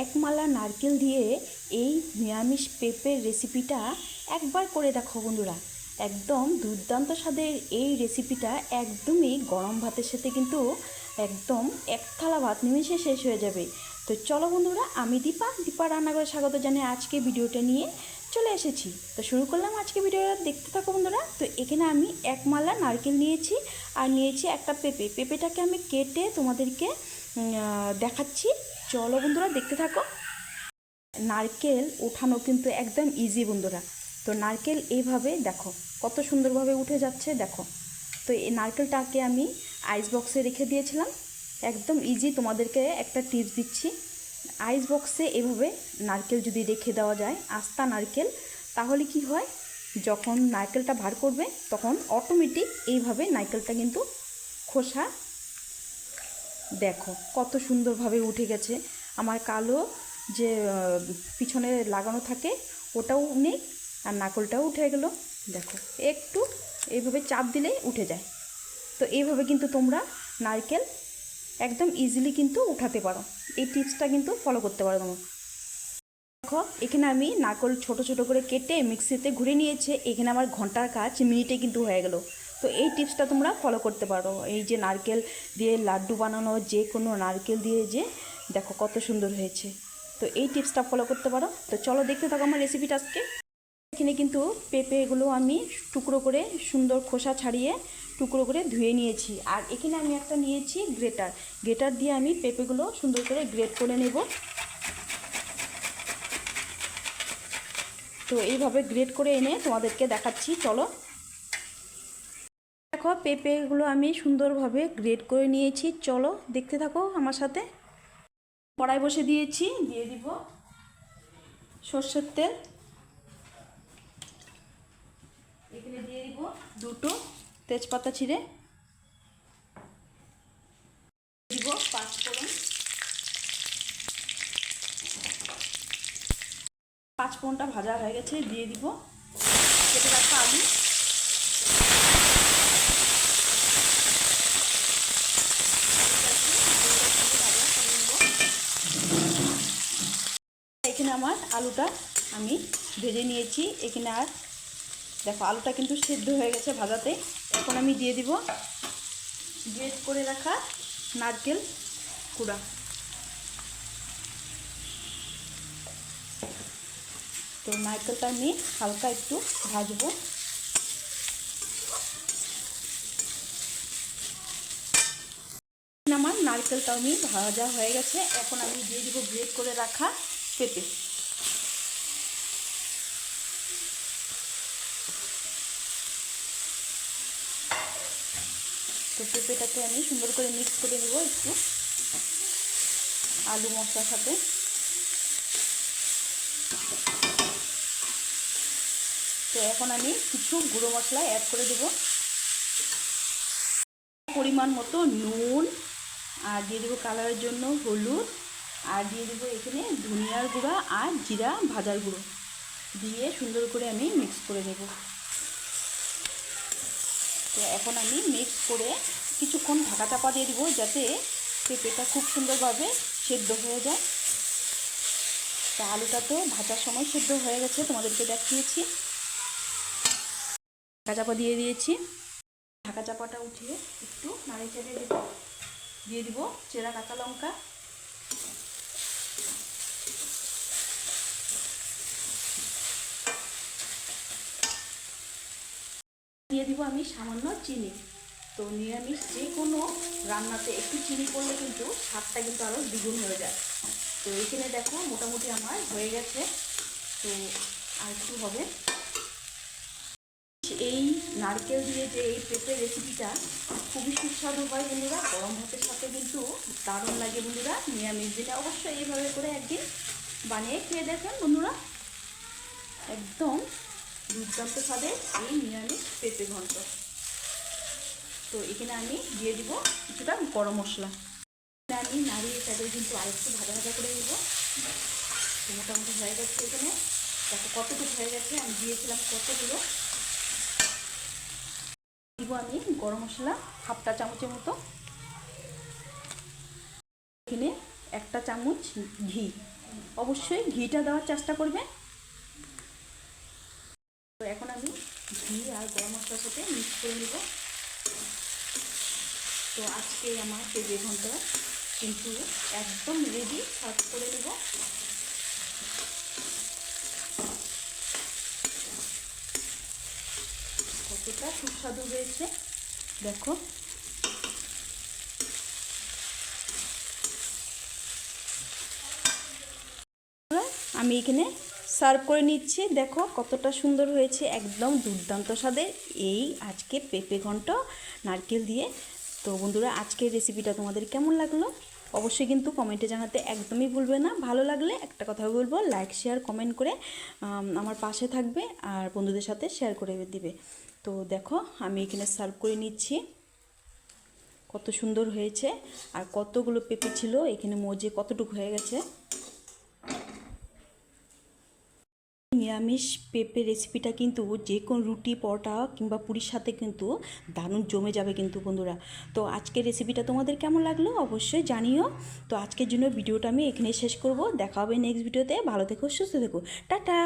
এক মালা নারকেল দিয়ে এই নিরামিষ পেঁপের রেসিপিটা একবার করে দেখো বন্ধুরা। একদম দুর্দান্ত স্বাদের এই রেসিপিটা একদমই গরম ভাতের সাথে কিন্তু একদম এক থালা ভাত নিমেষে শেষ হয়ে যাবে। তো চলো বন্ধুরা, আমি দীপা রান্নাঘরে স্বাগত জানিয়ে আজকে ভিডিওটা নিয়ে চলে এসেছি। তো শুরু করলাম আজকে ভিডিওটা, দেখতে থাকো বন্ধুরা। তো এখানে আমি এক মালা নারকেল নিয়েছি আর নিয়েছি একটা পেঁপেটাকে আমি কেটে তোমাদেরকে দেখাচ্ছি। চলো বন্ধুরা, দেখতে থাকো। নারকেল ওঠানো কিন্তু একদম ইজি বন্ধুরা। তো নারকেল এইভাবে দেখো কত সুন্দরভাবে উঠে যাচ্ছে, দেখো। তো এই নারকেলটাকে আমি আইস বক্সে রেখে দিয়েছিলাম। একদম ইজি, তোমাদেরকে একটা টিপস দিচ্ছি। আইস বক্সে এভাবে নারকেল যদি রেখে দেওয়া যায়, আস্তা নারকেল, তাহলে কি হয়, যখন নারকেলটা ভার করবে তখন অটোমেটিক এইভাবে নারকেলটা কিন্তু খোসা, দেখো কত সুন্দরভাবে উঠে গেছে। আমার কালো যে পিছনে লাগানো থাকে ওটাও নেই, আর নারকেলটাও উঠে গেল, দেখো। একটু এইভাবে চাপ দিলেই উঠে যায়। তো এইভাবে কিন্তু তোমরা নারকেল একদম ইজিলি কিন্তু উঠাতে পারো। এই টিপসটা কিন্তু ফলো করতে পারো তোমরা। দেখো এখানে আমি নারকেল ছোট ছোট করে কেটে মিক্সিতে ঘুরে নিয়েছে। এখানে আমার ঘন্টার কাজ মিনিটে কিন্তু হয়ে গেল। তো এই টিপসটা তোমরা ফলো করতে পারো। এই যে নারকেল দিয়ে লাড্ডু বানানো, যে কোনো নারকেল দিয়ে যে দেখো কত সুন্দর হয়েছে। তো এই টিপসটা ফলো করতে পারো। তো চলো দেখতে থাকো আমার রেসিপিটা আজকে। এখানে কিন্তু পেঁপেগুলো আমি টুকরো করে সুন্দর খোসা ছাড়িয়ে টুকরো করে ধুয়ে নিয়েছি। আর এখানে আমি একটা নিয়েছি গ্রেটার দিয়ে আমি পেঁপেগুলো সুন্দর করে গ্রেট করে নেব। তো এইভাবে গ্রেট করে এনে তোমাদেরকে দেখাচ্ছি, চলো। দেখো পেঁপেগুলো আমি সুন্দরভাবে গ্রেট করে নিয়েছি, চলো দেখতে থাকো আমার সাথে। কড়াই বসে দিয়েছি, দিয়ে দিব সর্ষের তেল। এখানে দিয়ে দিব দুটো তেজপাতা ছিঁড়ে, দিব পাঁচফোড়ন। পাঁচফোড়নটা ভাজা হয়ে গেছে, দিয়ে দিব কেটে রাখা আলু। এখানে আমার আলুটা আমি ভেজে নিয়েছি। এখানে আর দেখো আলুটা কিন্তু সেদ্ধ হয়ে গেছে ভাজাতে। এখন আমি দিয়ে দিব গ্রেট করে রাখা নারকেল কুড়া। তো নারকেলটা আমি হালকা একটু ভাজবো। আমার নারকেলটা আমি ভাজা হয়ে গেছে। এখন আমি দিয়ে দিব গ্রেট করে রাখা পেঁপে। তো পেঁপেটাকে আমি সুন্দর করে মিক্স করে নেব একটু আলু মশলার সাথে। তো এখন আমি কিছু গুঁড়ো মশলা অ্যাড করে দেব, পরিমাণ মতো নুন, আর দিয়ে দেবো কালারের জন্য হলুদ, আর দিয়ে দেবো এখানে ধনিয়ার গুঁড়া আর জিরা ভাজার গুঁড়ো দিয়ে সুন্দর করে আমি মিক্স করে নেব। তো এখন আমি মিক্স করে কিছুক্ষণ ঢাকা চাপা দিয়ে দিব, যাতে পেঁপেটা খুব সুন্দরভাবে সেদ্ধ হয়ে যায়। তা আলুটা তো ভাজার সময় সেদ্ধ হয়ে গেছে, তোমাদেরকে দেখিয়েছি। ঢাকা চাপা দিয়ে দিয়েছি। ঢাকা চাপাটা উঠিয়ে একটু নাড়ি চেড়ে দেব, দিয়ে দিব চেরা কাঁচা লঙ্কা, দিয়ে দিব আমি সামান্য চিনি। তো নিরামিষ যে কোনো রান্নাতে একটু চিনি করলে কিন্তু স্বাদটা কিন্তু আরও দ্বিগুণ হয়ে যায়। তো এখানে দেখো মোটামুটি আমার হয়ে গেছে। তো আর একটু হবে। এই নারকেল দিয়ে যে এই পেঁপের রেসিপিটা খুবই সুস্বাদু হয় বন্ধুরা। গরম ভাতের সাথে কিন্তু দারুণ লাগে বন্ধুরা। নিরামিষ দিনে অবশ্যই এইভাবে করে একদিন বানিয়ে খেয়ে দেখেন বন্ধুরা। একদম দুর্দান্ত স্বাদের এই নিরামিষ পেঁপে ঘন্ট। তো এখানে আমি দিয়ে দিব কিছুটা গরম মশলা। আমি নাড়িয়ে চাইলে কিন্তু আরেকটু ভাজা ভাজা করে নেব। তো মোটামুটি হয়ে গেছে। এখানে দেখো কতটুকু হয়ে গেছে, আমি দিয়েছিলাম কতগুলো। দিব আমি গরম মশলা হাফ চা চামচের মতো। এখানে একটা চামচ ঘি, অবশ্যই ঘিটা দেওয়ার চেষ্টা করবে। তো এখন আমি ঘি আর গরম মশলার সাথে মিক্স করে নেব। তো আজকে আমার পেঁপে ঘন্ট কিন্তু একদম রেডি, সার্ভ করে নেব। কতটা সুস্বাদু হয়েছে দেখো। আমি এখানে সার্ভ করে নিচ্ছি, দেখো কতটা সুন্দর হয়েছে, একদম দুর্দান্ত স্বাদের এই আজকে পেঁপে ঘন্ট নারকেল দিয়ে। তো বন্ধুরা, আজকের রেসিপিটা তোমাদের কেমন লাগলো অবশ্যই কিন্তু কমেন্টে জানাতে একদমই ভুলবে না। ভালো লাগলে একটা কথা বলবো, লাইক শেয়ার কমেন্ট করে আমার পাশে থাকবে আর বন্ধুদের সাথে শেয়ার করে দিবে। তো দেখো আমি এখানে সার্ভ করে নিচ্ছি, কত সুন্দর হয়েছে আর কতগুলো পেঁপে ছিল এখানে, মজে কতটুকু হয়ে গেছে। নিরামিষ পেঁপে রেসিপিটা কিন্তু যে কোনো রুটি, পরোটা কিংবা পুরির সাথে কিন্তু দারুণ জমে যাবে কিন্তু বন্ধুরা। তো আজকের রেসিপিটা তোমাদের কেমন লাগলো অবশ্যই জানিও। তো আজকের জন্য ভিডিওটা আমি এখানে শেষ করব, দেখা হবে নেক্সট ভিডিওতে। ভালো থেকো, সুস্থ থেকো, টাটা।